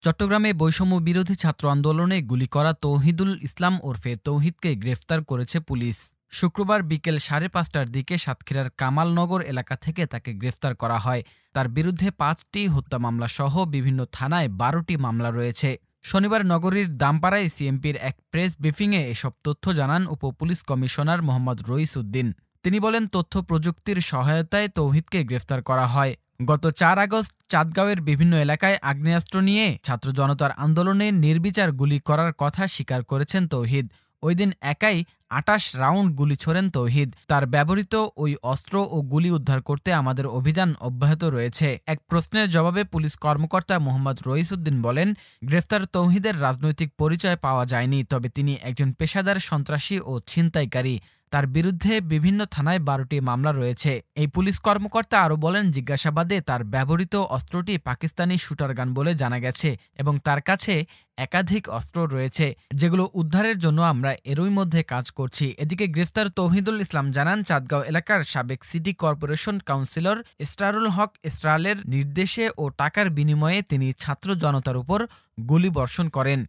চট্টগ্রামে বৈষম্য বিরোধী ছাত্র আন্দোলনে গুলি করা তৌহিদুল ইসলাম ওরফে তৌহিদকে গ্রেফতার করেছে পুলিশ। শুক্রবার বিকেল ৫:৩০টার দিকে সাতক্ষীরার কামালনগর এলাকা থেকে তাকে গ্রেফতার করা হয়। তার বিরুদ্ধে ৫টি হত্যা মামলাসহ বিভিন্ন থানায় ১২টি মামলা রয়েছে। শনিবার নগরীর দামপাড়ায় সিএমপির এক প্রেস ব্রিফিংয়ে এসব তথ্য জানান উপ-পুলিশ কমিশনার মোহাম্মদ রইছ উদ্দিন। তিনি বলেন, তথ্য প্রযুক্তির সহায়তায় তৌহিদকে গ্রেফতার করা হয়। গত ৪ আগস্ট চাঁদগাঁওয়ের বিভিন্ন এলাকায় আগ্নেয়াস্ত্র নিয়ে ছাত্র জনতার আন্দোলনে নির্বিচার গুলি করার কথা স্বীকার করেছেন তৌহিদ। ওই দিন একাই ২৮ রাউন্ড গুলি ছোড়েন তৌহিদ। তার ব্যবহৃত ওই অস্ত্র ও গুলি উদ্ধার করতে আমাদের অভিযান অব্যাহত রয়েছে। এক প্রশ্নের জবাবে পুলিশ কর্মকর্তা মোহাম্মদ রইছ উদ্দিন বলেন, গ্রেফতার তৌহিদের রাজনৈতিক পরিচয় পাওয়া যায়নি, তবে তিনি একজন পেশাদার সন্ত্রাসী ও ছিনতাইকারী। তার বিরুদ্ধে বিভিন্ন থানায় ১২টি মামলা রয়েছে। এই পুলিশ কর্মকর্তা আরও বলেন, জিজ্ঞাসাবাদে তার ব্যবহৃত অস্ত্রটি পাকিস্তানি শুটার গান বলে জানা গেছে এবং তার কাছে একাধিক অস্ত্র রয়েছে, যেগুলো উদ্ধারের জন্য আমরা এরই মধ্যে কাজ করছি। এদিকে গ্রেফতার তৌহিদুল ইসলাম জানান, চাঁদগাঁও এলাকার সাবেক সিটি কর্পোরেশন কাউন্সিলর ইসরারুল হক ইসরালের নির্দেশে ও টাকার বিনিময়ে তিনি ছাত্র জনতার উপর গুলিবর্ষণ করেন।